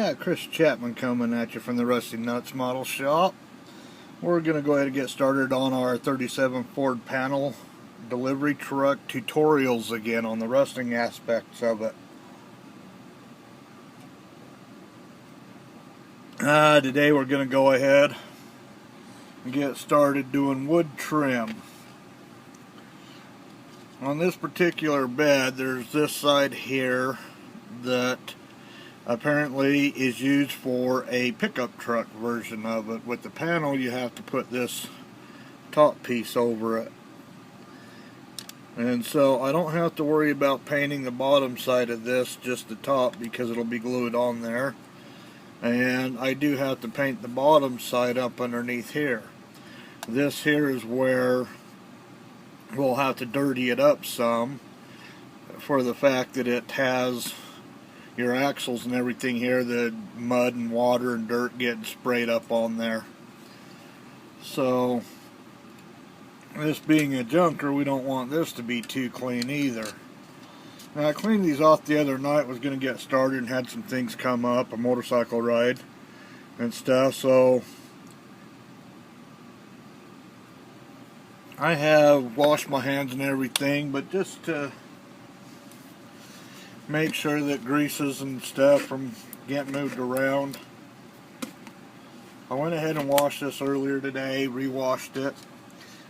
Yeah, Chris Chapman coming at you from the Rusty Nuts Model Shop. We're going to go ahead and get started on our 37 Ford panel delivery truck tutorials again on the rusting aspects of it. Today we're going to go ahead and get started doing wood trim. On this particular bed, there's this side here that apparently is used for a pickup truck version of it. With the panel, you have to put this top piece over it. And so I don't have to worry about painting the bottom side of this, just the top, because it'll be glued on there. And I do have to paint the bottom side up underneath here. This here is where we'll have to dirty it up some, for the fact that it has your axles and everything here, the mud and water and dirt getting sprayed up on there. So this being a junker, we don't want this to be too clean either. Now, I cleaned these off the other night, was going to get started and had some things come up, a motorcycle ride and stuff, so I have washed my hands and everything, but just to make sure that greases and stuff from getting moved around, I went ahead and washed this earlier today, re-washed it.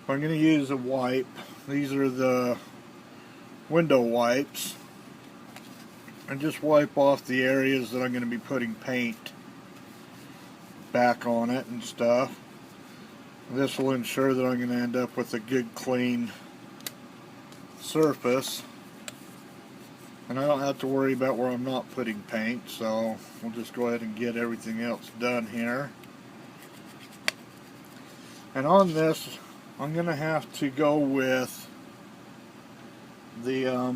I'm going to use a wipe. These are the window wipes, and just wipe off the areas that I'm going to be putting paint back on it and stuff. This will ensure that I'm going to end up with a good clean surface, and I don't have to worry about where I'm not putting paint, so we'll just go ahead and get everything else done here. And on this, I'm going to have to go with the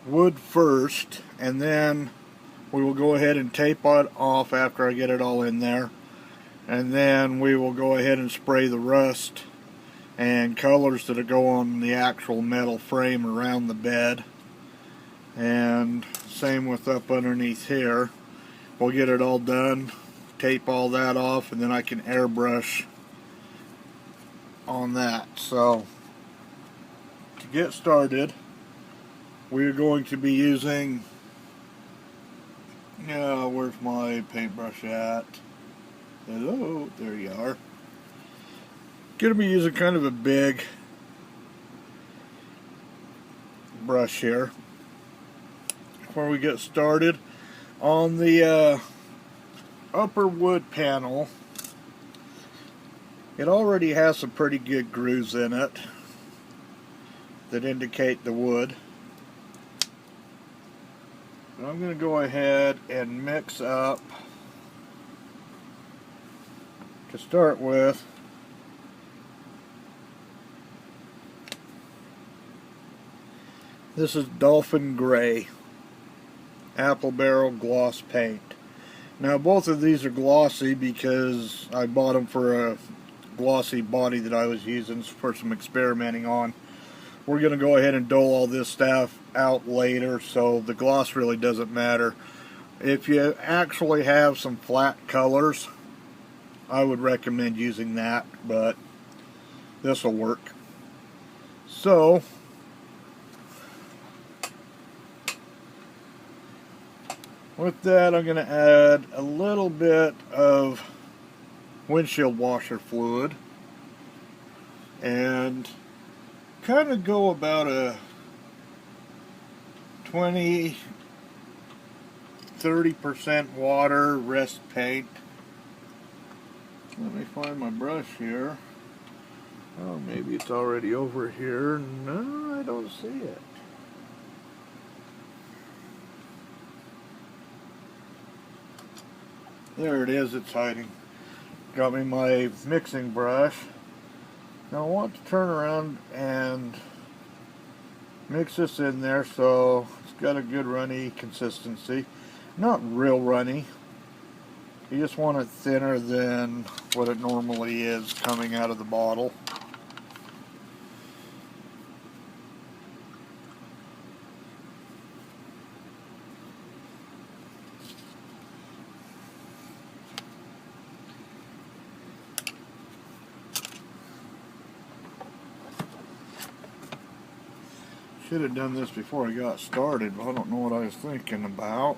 wood first, and then we will go ahead and tape it off after I get it all in there, and then we will go ahead and spray the rust and colors that go on the actual metal frame around the bed. And same with up underneath here. We'll get it all done, tape all that off, and then I can airbrush on that. So to get started, we're going to be using, where's my paintbrush at? Hello, there you are. Going to be using kind of a big brush here before we get started. On the upper wood panel, it already has some pretty good grooves in it that indicate the wood. So I'm going to go ahead and mix up, to start with, this is Dolphin Gray Apple Barrel Gloss Paint. Now both of these are glossy because I bought them for a glossy body that I was using for some experimenting on. We're going to go ahead and dole all this stuff out later, so the gloss really doesn't matter. If you actually have some flat colors, I would recommend using that, but this will work. So with that, I'm going to add a little bit of windshield washer fluid and kind of go about a 20-30% water, rest paint. Let me find my brush here. Oh, maybe it's already over here. No, I don't see it. There it is, it's hiding. Got me my mixing brush. Now I want to turn around and mix this in there so it's got a good runny consistency. Not real runny. You just want it thinner than what it normally is coming out of the bottle. Should have done this before I got started, but I don't know what I was thinking about.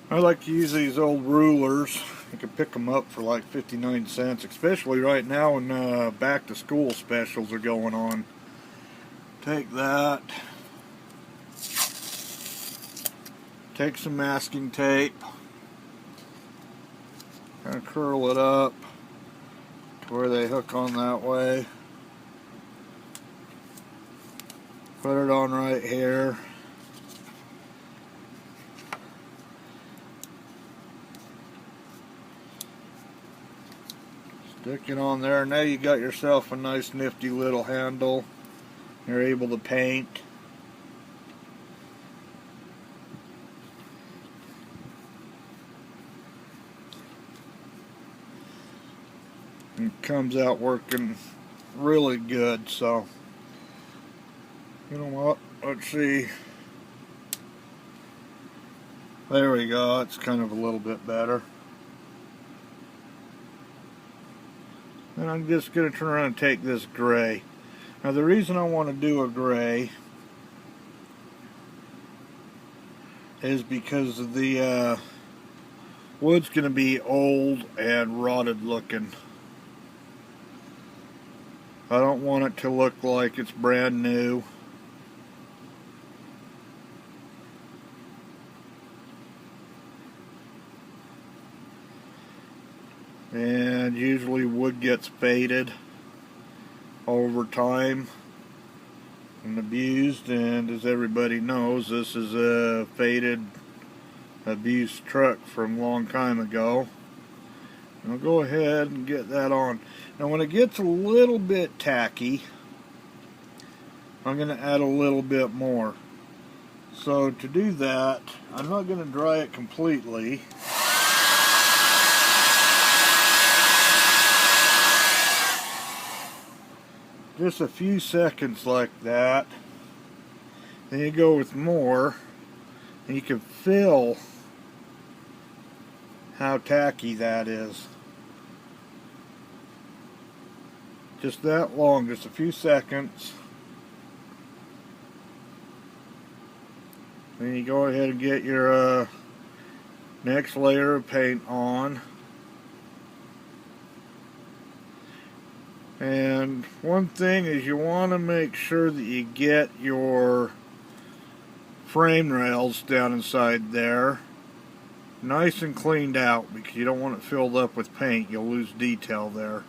I like to use these old rulers. You can pick them up for like 59 cents, especially right now when back to school specials are going on. Take that. Take some masking tape. Kind of curl it up to where they hook on that way. Put it on right here. Stick it on there. Now you got yourself a nice nifty little handle. You're able to paint. It comes out working really good, so you know what, let's see, there we go, it's kind of a little bit better. And I'm just going to turn around and take this gray. Now the reason I want to do a gray is because the wood's going to be old and rotted looking. I don't want it to look like it's brand new. And usually wood gets faded over time and abused, and as everybody knows, this is a faded, abused truck from a long time ago. I'll go ahead and get that on. Now when it gets a little bit tacky, I'm going to add a little bit more. So to do that, I'm not going to dry it completely. Just a few seconds like that. Then you go with more, and you can feel how tacky that is. Just that long, just a few seconds. Then you go ahead and get your next layer of paint on. And one thing is, you want to make sure that you get your frame rails down inside there nice and cleaned out, because you don't want it filled up with paint. You'll lose detail there.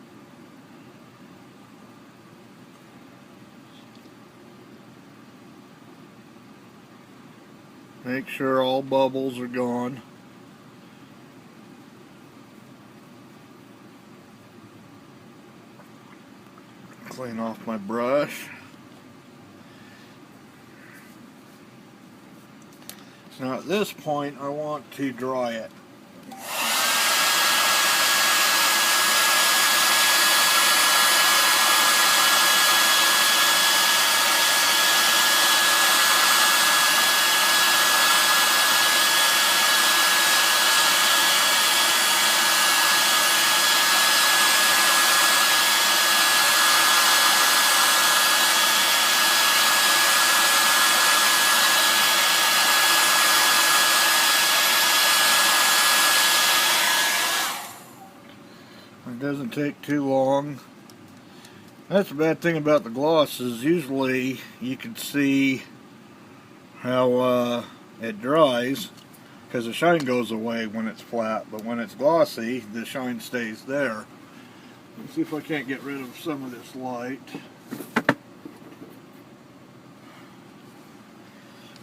Make sure all bubbles are gone. Clean off my brush. Now at this point I want to dry it. It doesn't take too long. That's the bad thing about the gloss, is usually you can see how it dries, because the shine goes away when it's flat, but when it's glossy the shine stays there. Let's see if I can't get rid of some of this light.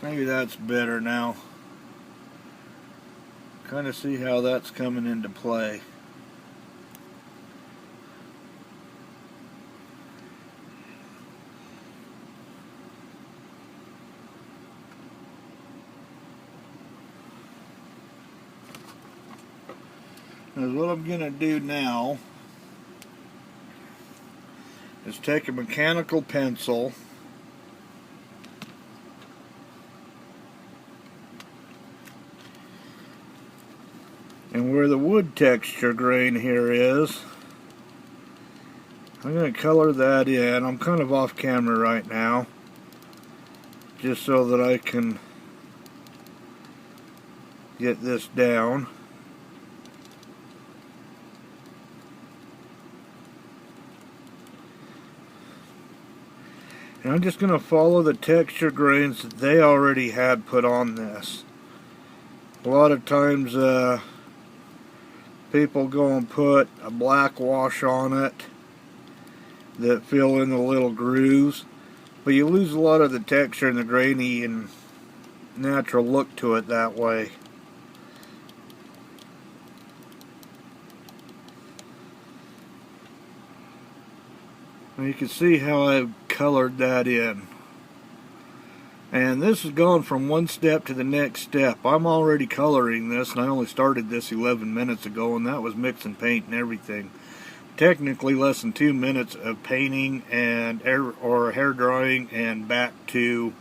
Maybe that's better now. Kind of see how that's coming into play. Because what I'm going to do now is take a mechanical pencil and where the wood texture grain here is, I'm going to color that in. I'm kind of off camera right now, just so that I can get this down. And I'm just going to follow the texture grains that they already had put on this. A lot of times people go and put a black wash on it that fill in the little grooves, but you lose a lot of the texture and the grainy and natural look to it that way. And you can see how I've colored that in. And this is going from one step to the next step. I'm already coloring this, and I only started this 11 minutes ago, and that was mixing paint and everything. Technically less than 2 minutes of painting and hair drying and back to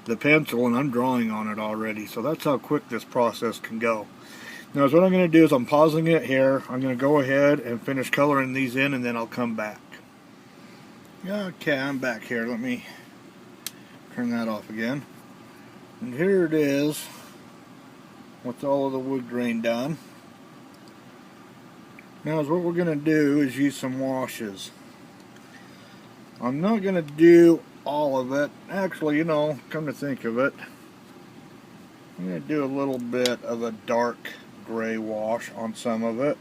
the pencil, and I'm drawing on it already. So that's how quick this process can go. Now what I'm going to do is I'm pausing it here. I'm going to go ahead and finish coloring these in, and then I'll come back. Okay, I'm back here. Let me turn that off again. And here it is with all of the wood grain done. Now what we're going to do is use some washes. I'm not going to do all of it. Actually, you know, come to think of it, I'm going to do a little bit of a dark gray wash on some of it.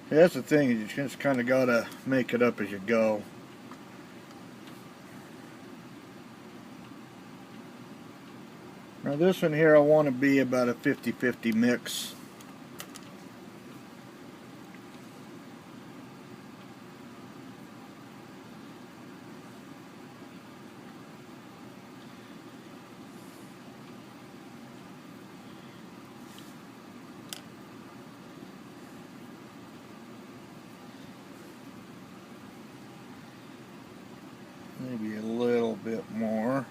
That's the thing, you just kind of got to make it up as you go. Now this one here, I want to be about a 50-50 mix. Maybe a little bit more.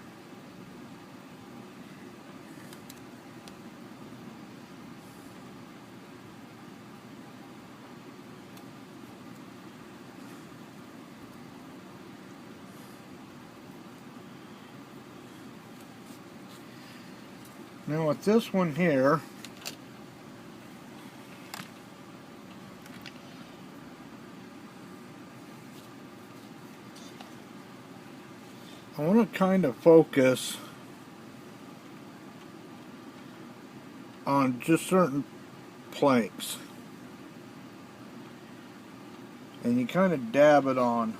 Now with this one here, I want to kind of focus on just certain planks, and you kind of dab it on.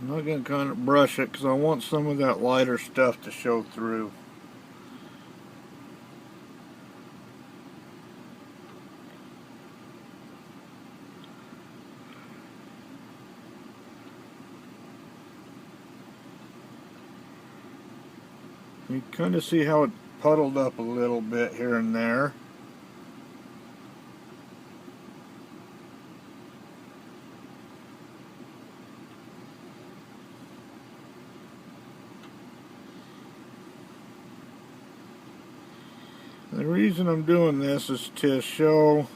I'm not going to kind of brush it because I want some of that lighter stuff to show through. You kind of see how it puddled up a little bit here and there. The reason I'm doing this is to show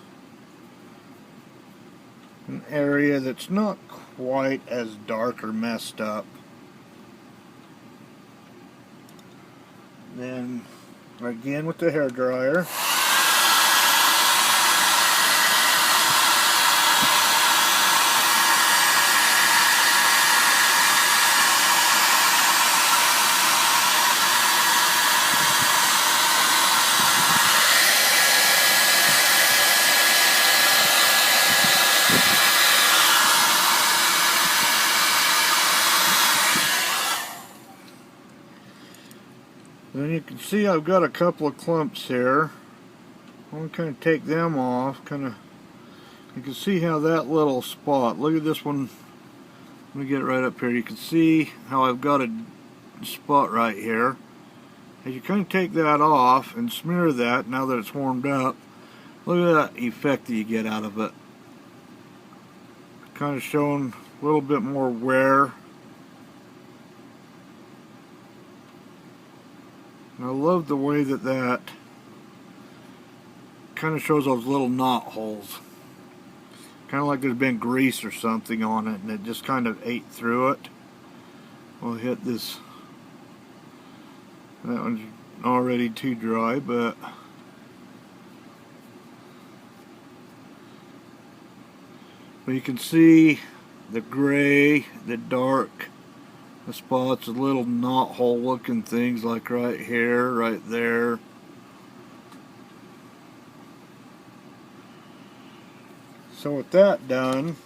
an area that's not quite as dark or messed up. Then again with the hair dryer. Then you can see I've got a couple of clumps here. I want to kind of take them off. You can see how that little spot, look at this one. Let me get it right up here. You can see how I've got a spot right here. As you kind of take that off and smear that, now that it's warmed up, look at that effect that you get out of it. Kind of showing a little bit more wear. And I love the way that that kind of shows those little knot holes. Kind of like there's been grease or something on it and it just kind of ate through it. We'll hit this. That one's already too dry, but you can see the gray, the dark, the spots, the little knot hole looking things like right here, right there. So with that done,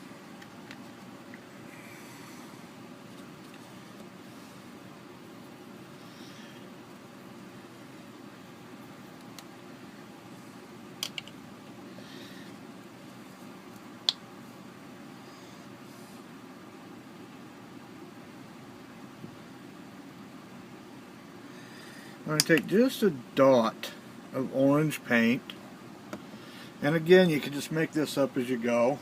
I'm going to take just a dot of orange paint, and again you can just make this up as you go.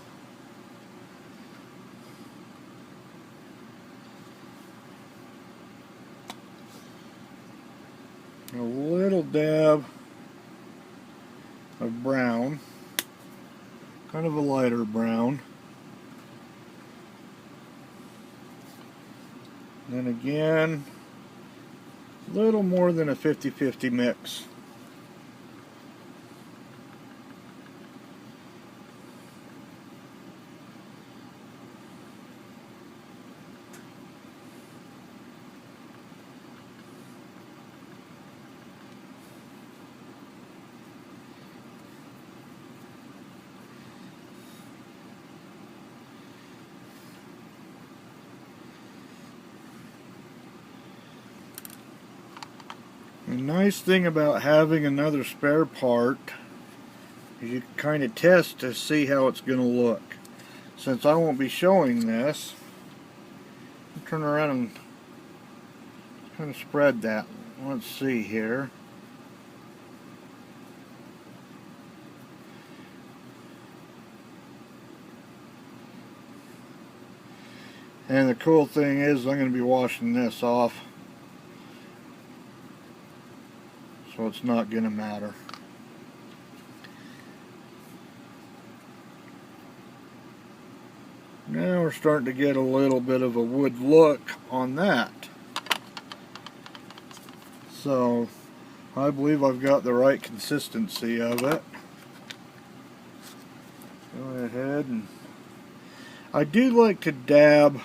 A little dab of brown, kind of a lighter brown. Then again, a little more than a 50-50 mix. The nice thing about having another spare part is you can kind of test to see how it's going to look. Since I won't be showing this, I'll turn around and kind of spread that. Let's see here. And the cool thing is I'm going to be washing this off, so it's not going to matter. Now we're starting to get a little bit of a wood look on that. So I believe I've got the right consistency of it. Go ahead and I do like to dab,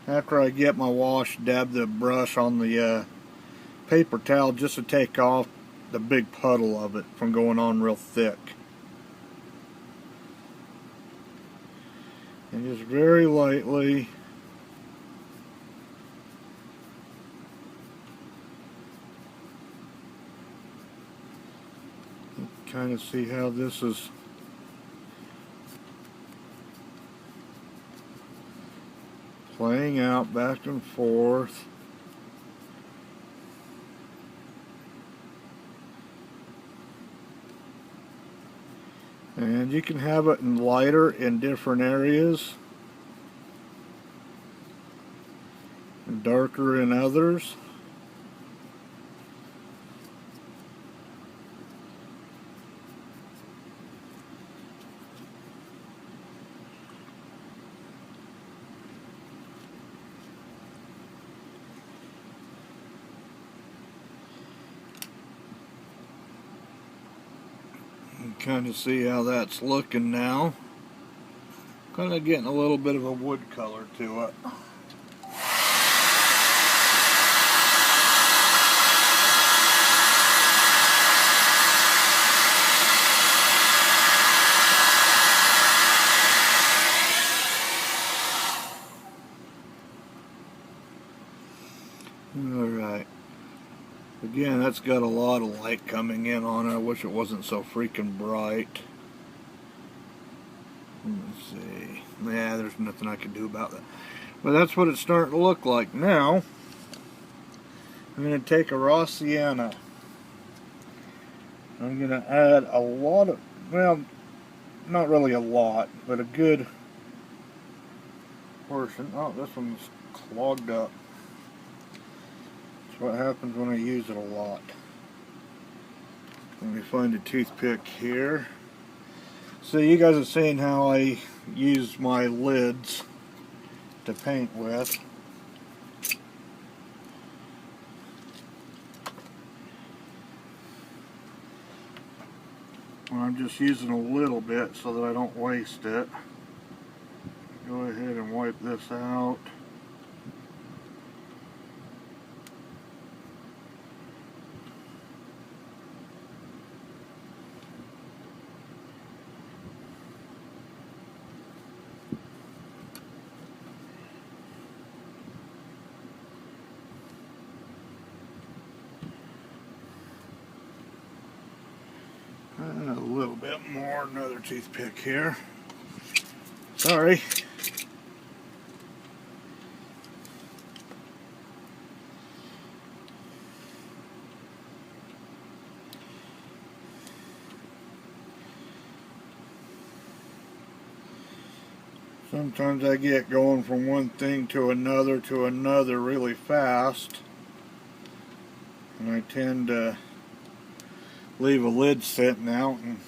after I get my wash, dab the brush on the paper towel just to take off the big puddle of it from going on real thick. And just very lightly kind of see how this is playing out back and forth. And you can have it in lighter in different areas and darker in others. Kind of see how that's looking now. Kind of getting a little bit of a wood color to it. Alright. Again, that's got a lot of light coming in on it. I wish it wasn't so freaking bright. Let's see. Yeah, there's nothing I can do about that. But that's what it's starting to look like now. I'm going to take a raw sienna. I'm going to add a lot of, well, not really a lot, but a good portion. Oh, this one's clogged up. So what happens when I use it a lot. Let me find a toothpick here. So you guys have seen how I use my lids to paint with. I'm just using a little bit so that I don't waste it. Go ahead and wipe this out. And a little bit more, another toothpick here. Sorry. Sometimes I get going from one thing to another really fast. And I tend to leave a lid sitting out, and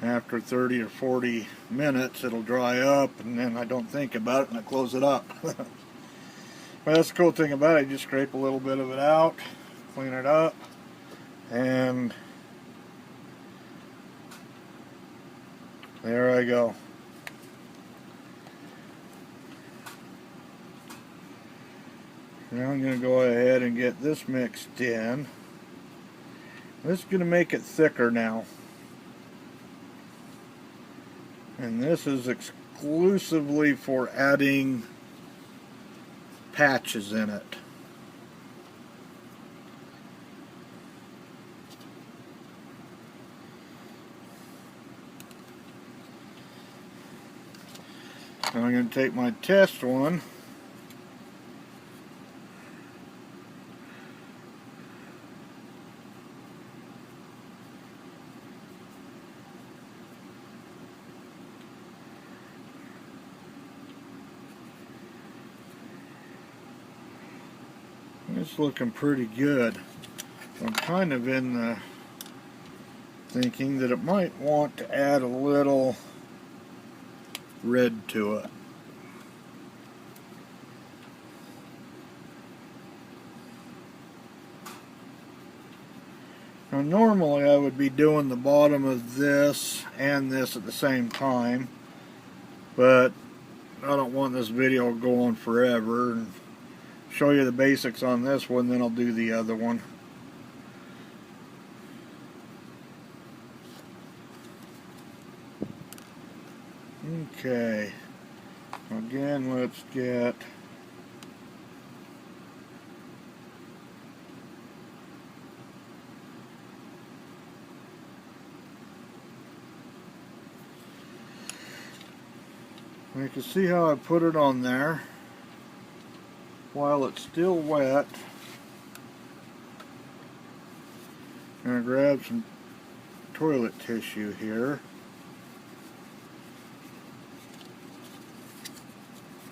after 30 or 40 minutes it'll dry up, and then I don't think about it and I close it up. But that's the cool thing about it. You just scrape a little bit of it out, clean it up, and there I go. Now I'm going to go ahead and get this mixed in. This is going to make it thicker now. And this is exclusively for adding patches in it. Now I'm going to take my test one. It's looking pretty good. I'm kind of in the thinking that it might want to add a little red to it. Now normally I would be doing the bottom of this and this at the same time, but I don't want this video to go on forever, and show you the basics on this one, then I'll do the other one. Okay, again, let's get you can see how I put it on there while it's still wet. I'm going to grab some toilet tissue here.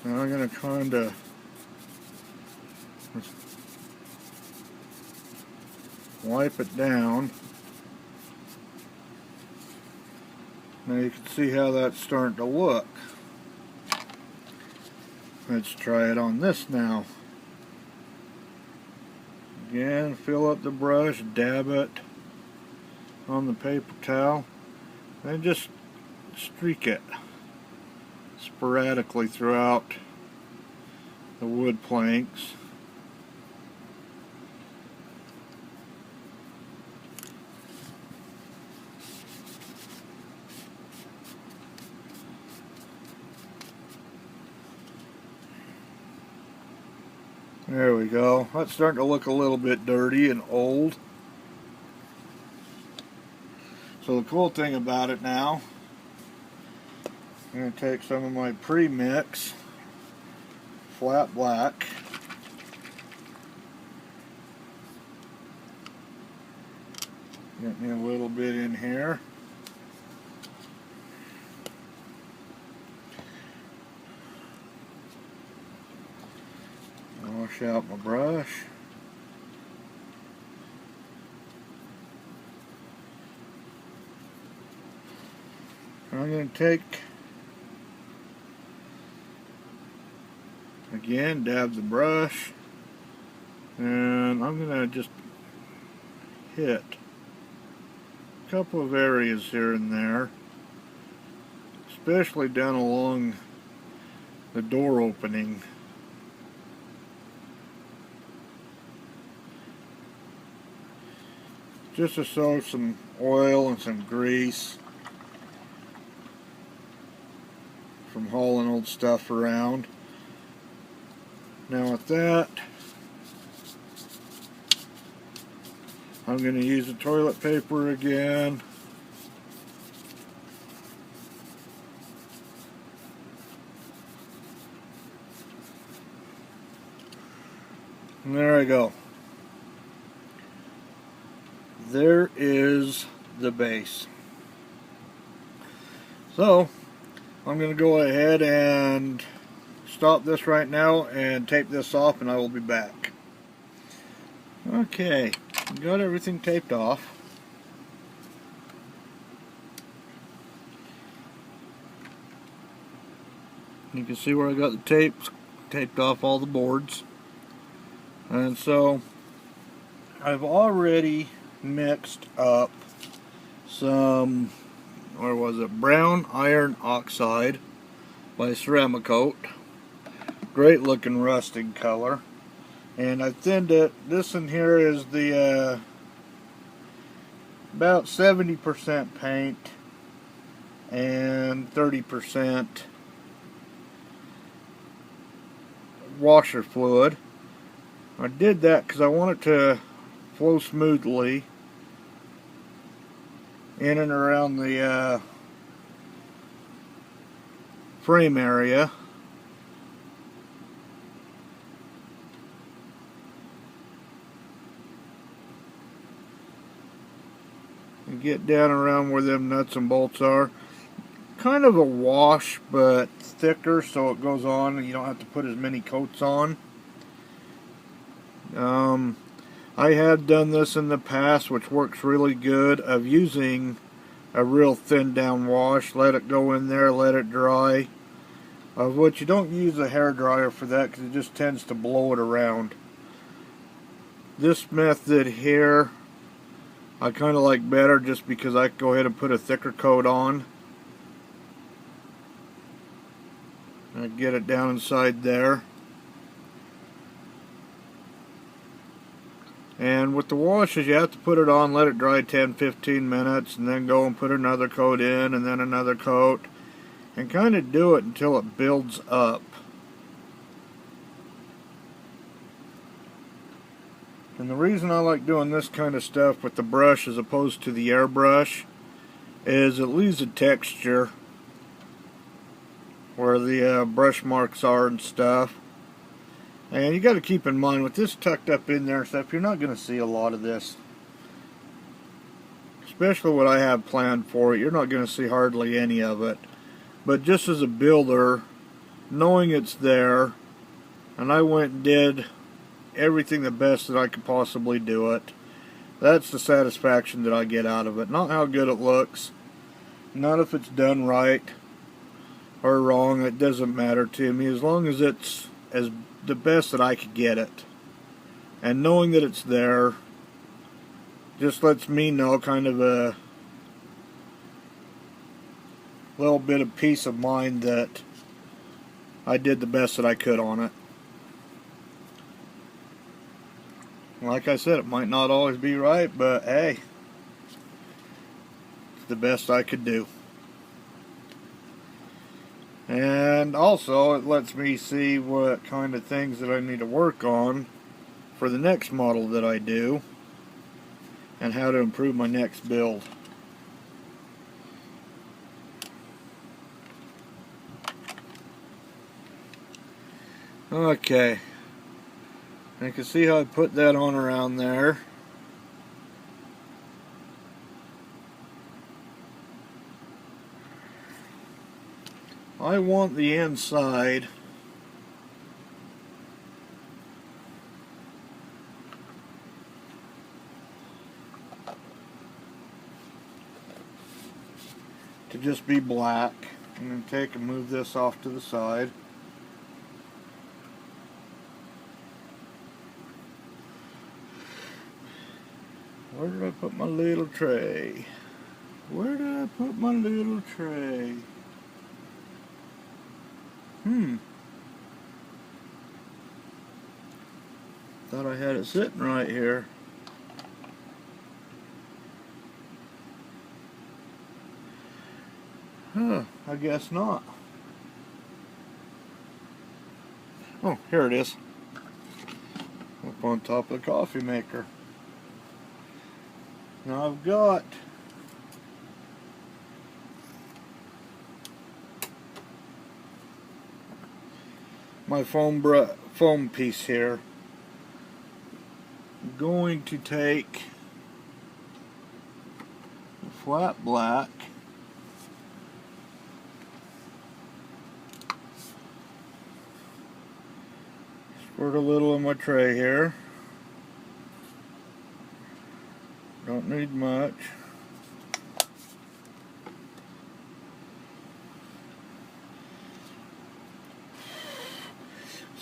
And I'm going to kind of wipe it down. Now you can see how that's starting to look. Let's try it on this now. Again, fill up the brush, dab it on the paper towel, and just streak it sporadically throughout the wood planks. There we go. That's starting to look a little bit dirty and old. So the cool thing about it now, I'm going to take some of my pre-mix flat black, get me a little bit in here. Wash out my brush. I'm going to take, again, dab the brush, and I'm going to just hit a couple of areas here and there, especially down along the door opening. Just to show some oil and some grease from hauling old stuff around. Now with that, I'm going to use the toilet paper again. And there I go. There is the base. So, I'm going to go ahead and stop this right now and tape this off, and I will be back. Okay, got everything taped off. You can see where I got the taped off all the boards. And so, I've already mixed up some, where was it, brown iron oxide by Ceramicoat. Great looking rusting color. And I thinned it. This in here is the about 70% paint and 30% washer fluid. I did that because I want it to flow smoothly in and around the frame area. And get down around where them nuts and bolts are. Kind of a wash, but thicker, so it goes on and you don't have to put as many coats on. I have done this in the past, which works really good, of using a real thin down wash. Let it go in there, let it dry. Of which you don't use a hair dryer for that because it just tends to blow it around. This method here I kind of like better just because I can go ahead and put a thicker coat on. And get it down inside there. And with the washes, you have to put it on, let it dry 10-15 minutes, and then go and put another coat in, and then another coat, and kind of do it until it builds up. And the reason I like doing this kind of stuff with the brush as opposed to the airbrush is it leaves a texture where the brush marks are and stuff. And you got to keep in mind, with this tucked up in there and stuff, you're not going to see a lot of this. Especially what I have planned for it, you're not going to see hardly any of it. But just as a builder, knowing it's there, and I went and did everything the best that I could possibly do it, that's the satisfaction that I get out of it. Not how good it looks, not if it's done right or wrong, it doesn't matter to me, as long as it's as the best that I could get it. And knowing that it's there just lets me know, kind of a little bit of peace of mind that I did the best that I could on it. Like I said, it might not always be right, but hey, it's the best I could do. And also, it lets me see what kind of things that I need to work on for the next model that I do, and how to improve my next build. Okay, you can see how I put that on around there. I want the inside to just be black. I'm going to take and move this off to the side. Where did I put my little tray? Where did I put my little tray? Thought I had it sitting right here. Huh, I guess not. Oh, here it is. Up on top of the coffee maker. Now I've got my foam piece here. I'm going to take the flat black, squirt a little in my tray here. Don't need much.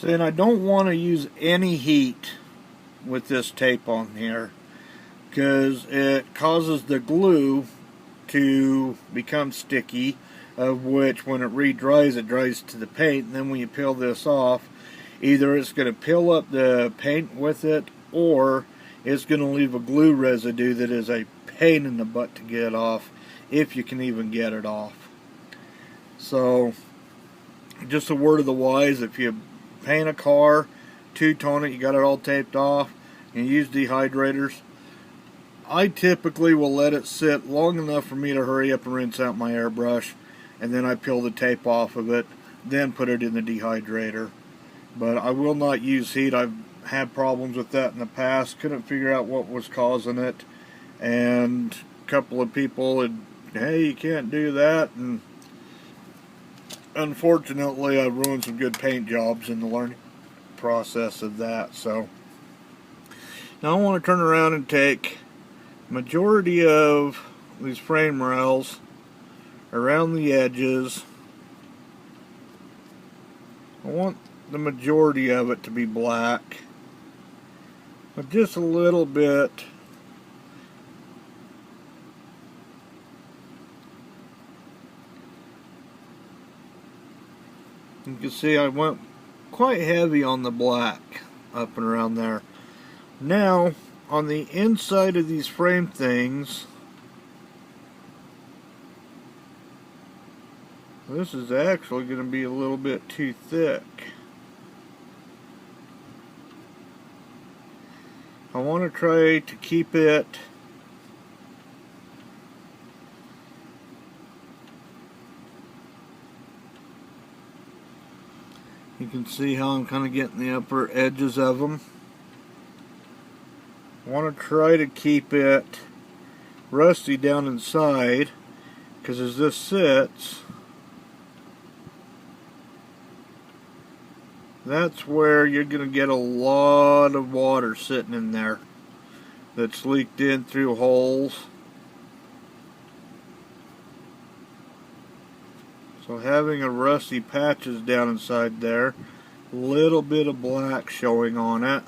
See, and I don't want to use any heat with this tape on here because it causes the glue to become sticky, of which when it re-dries, it dries to the paint, and then when you peel this off, either it's going to peel up the paint with it, or it's going to leave a glue residue that is a pain in the butt to get off, if you can even get it off. So, just a word of the wise, if you paint a car, two-tone it, you got it all taped off, and use dehydrators, I typically will let it sit long enough for me to hurry up and rinse out my airbrush, and then I peel the tape off of it, then put it in the dehydrator. But I will not use heat. I've had problems with that in the past, couldn't figure out what was causing it, and a couple of people had, hey, you can't do that, and unfortunately I ruined some good paint jobs in the learning process of that. So now I want to turn around and take majority of these frame rails around the edges. I want the majority of it to be black, but just a little bit you can see I went quite heavy on the black up and around there. Now on the inside of these frame things, this is actually going to be a little bit too thick. I want to try to keep it you can see how I'm kind of getting the upper edges of them. I want to try to keep it rusty down inside, because as this sits, that's where you're going to get a lot of water sitting in there that's leaked in through holes. So having a rusty patches down inside there, a little bit of black showing on it.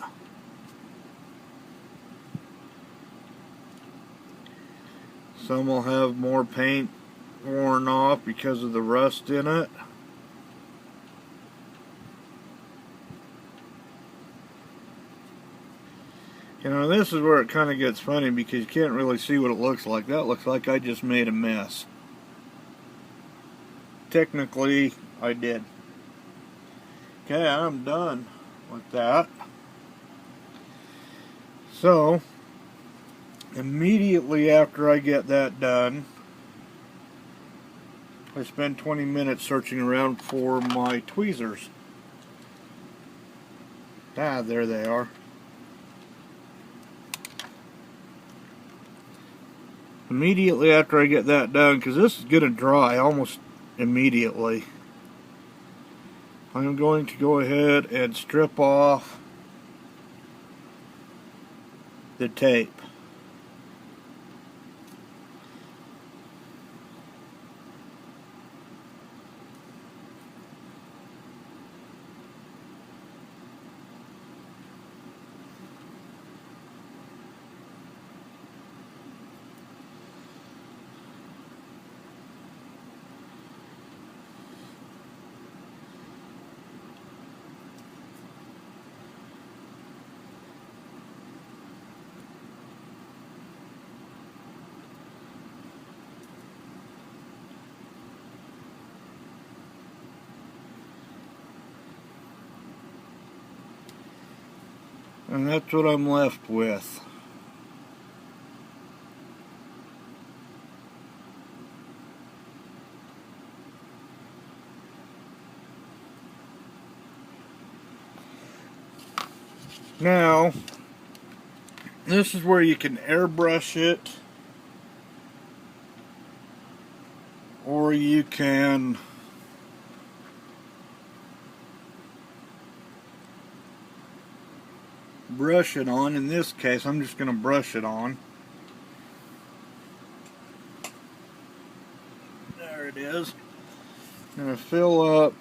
Some will have more paint worn off because of the rust in it. You know, this is where it kind of gets funny because you can't really see what it looks like. That looks like I just made a mess. Technically, I did. Okay, I'm done with that. So, immediately after I get that done, I spend 20 minutes searching around for my tweezers. Ah, there they are. Immediately after I get that done, because this is going to dry almost immediately, I'm going to go ahead and strip off the tape. And that's what I'm left with. Now, this is where you can airbrush it, or you can brush it on. In this case, I'm just going to brush it on. There it is. I'm going to fill up.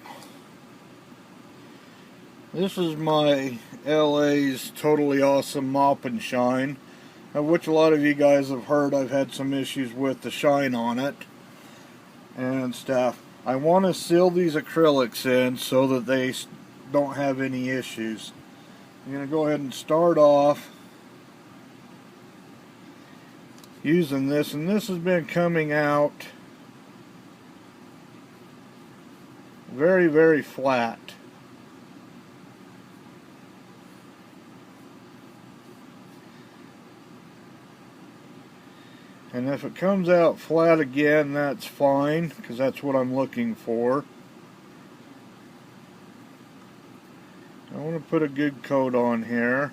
This is my LA's Totally Awesome Mop and Shine, of which a lot of you guys have heard I've had some issues with the shine on it and stuff. I want to seal these acrylics in so that they don't have any issues. I'm going to go ahead and start off using this, and this has been coming out very, very flat. And if it comes out flat again, that's fine, because that's what I'm looking for. I want to put a good coat on here.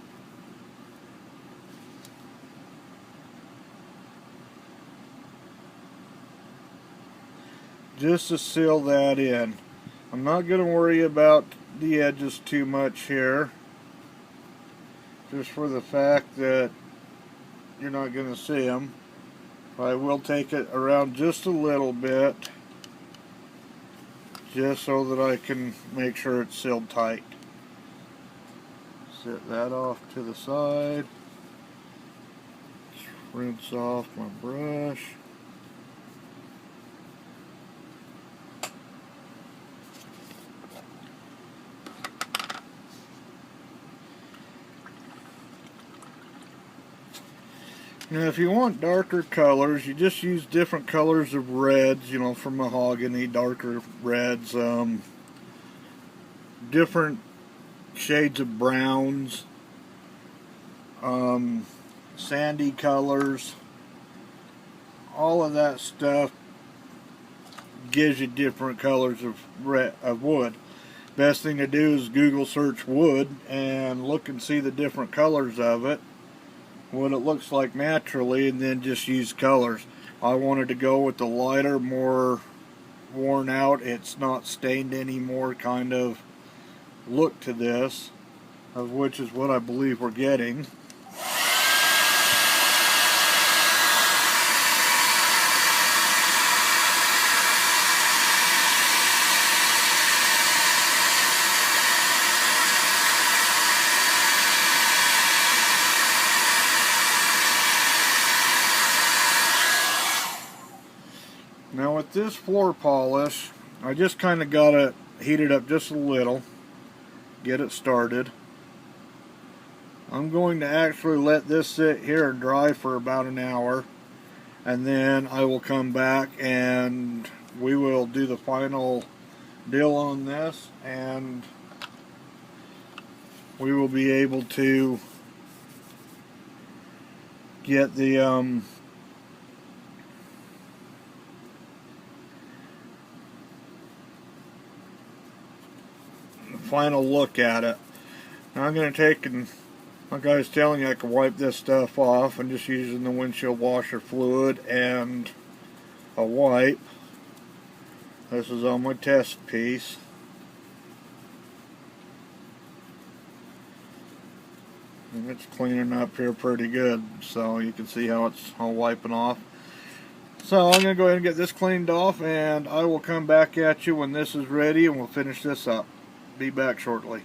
Just to seal that in. I'm not going to worry about the edges too much here, just for the fact that you're not going to see them. I will take it around just a little bit, just so that I can make sure it's sealed tight. Set that off to the side. Rinse off my brush. Now, if you want darker colors, you just use different colors of reds, you know, from mahogany, darker reds, different shades of browns, sandy colors. All of that stuff gives you different colors of wood. Best thing to do is Google search wood and look and see the different colors of it, what it looks like naturally, and then just use colors. I wanted to go with the lighter, more worn out, it's not stained anymore kind of look to this, of which is what I believe we're getting. Now with this floor polish, I just kind of got to heat it up just a little, get it started. I'm going to actually let this sit here and dry for about an hour, and then I will come back and we will do the final deal on this, and we will be able to get the final look at it. Now I'm going to take, and like I was telling you, I can wipe this stuff off and just using the windshield washer fluid and a wipe. This is on my test piece. And it's cleaning up here pretty good, so you can see how it's all wiping off. So I'm going to go ahead and get this cleaned off, and I will come back at you when this is ready and we'll finish this up. Be back shortly.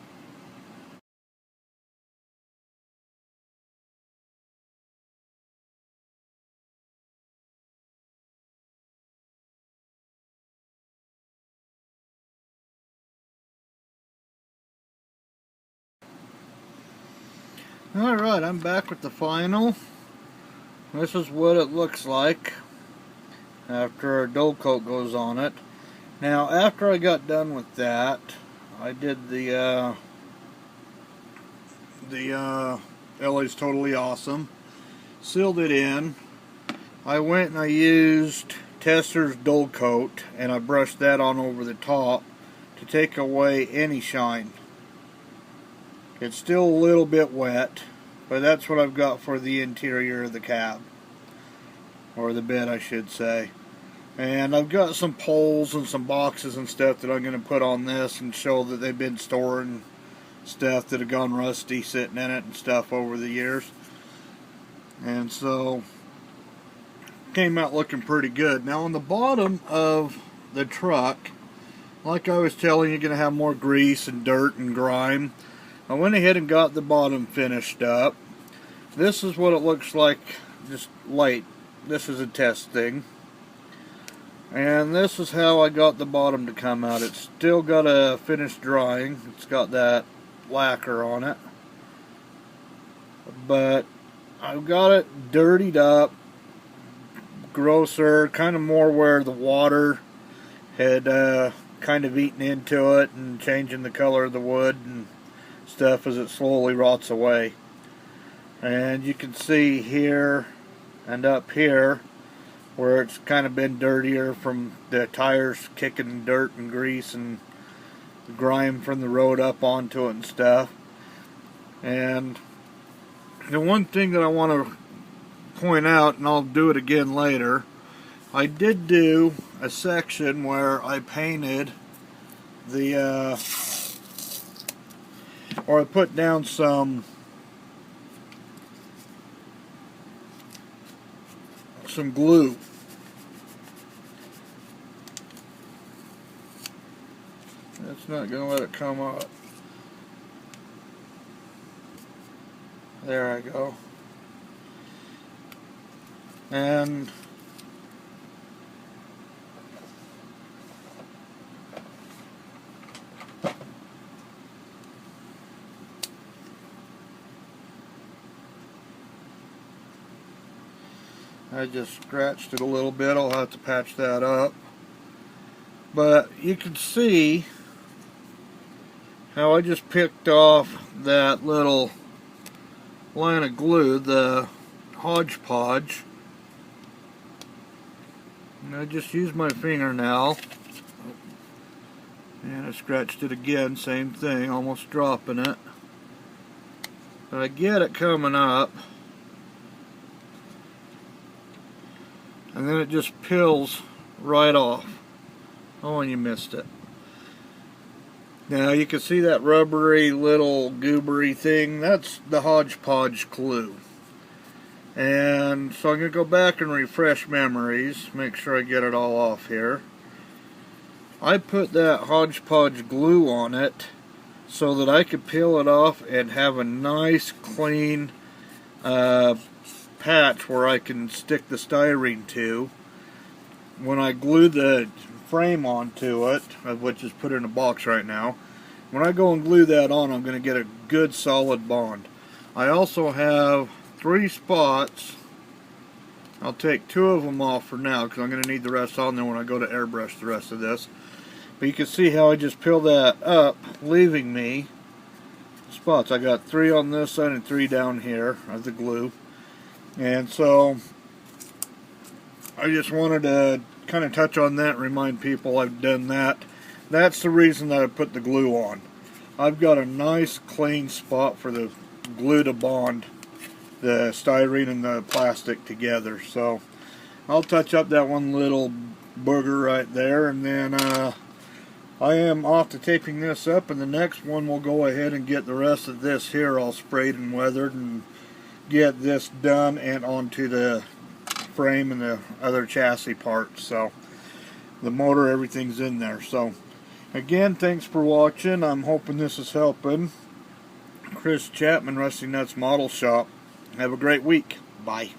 Alright, I'm back with the final. This is what it looks like after our dull coat goes on it. Now, after I got done with that, I did the the LA's Totally Awesome. Sealed it in. I went and I used Tester's Dull Coat, and I brushed that on over the top to take away any shine. It's still a little bit wet, but that's what I've got for the interior of the cab, or the bed I should say. And I've got some poles and some boxes and stuff that I'm going to put on this and show that they've been storing stuff that have gone rusty sitting in it and stuff over the years. And so came out looking pretty good. Now on the bottom of the truck, like I was telling you, you're going to have more grease and dirt and grime. I went ahead and got the bottom finished up. This is what it looks like just late. This is a test thing. And this is how I got the bottom to come out. It's still got to finish drying. It's got that lacquer on it. But I've got it dirtied up, grosser, kind of more where the water had kind of eaten into it and changing the color of the wood and stuff as it slowly rots away. And you can see here and up here where it's kind of been dirtier from the tires kicking dirt and grease and grime from the road up onto it and stuff. And the one thing that I want to point out, and I'll do it again later, I did do a section where I painted the or I put down some glue. That's not going to let it come up. There I go. And I just scratched it a little bit. I'll have to patch that up. But you can see how I just picked off that little line of glue, the Hodge Podge. And I just used my fingernail. And I scratched it again, same thing, almost dropping it. But I get it coming up. And then it just peels right off. Oh, and you missed it. Now you can see that rubbery little goobery thing. That's the Hodge Podge glue. And so I'm going to go back and refresh memories. Make sure I get it all off here. I put that Hodge Podge glue on it so that I could peel it off and have a nice clean patch where I can stick the styrene to. When I glue the frame onto it, which is put in a box right now, when I go and glue that on, I'm going to get a good solid bond. I also have 3 spots. I'll take 2 of them off for now because I'm going to need the rest on there when I go to airbrush the rest of this. But you can see how I just peel that up, leaving me spots. I got 3 on this side and 3 down here of the glue. And so I just wanted to kind of touch on that and remind people I've done that. That's the reason that I put the glue on. I've got a nice clean spot for the glue to bond the styrene and the plastic together. So I'll touch up that one little booger right there, and then I am off to taping this up, and the next one we'll go ahead and get the rest of this here all sprayed and weathered and get this done and onto the frame and the other chassis parts. So the motor, everything's in there. So again, thanks for watching. I'm hoping this is helping. Chris Chapman, Rusty Nuts Model Shop. Have a great week. Bye.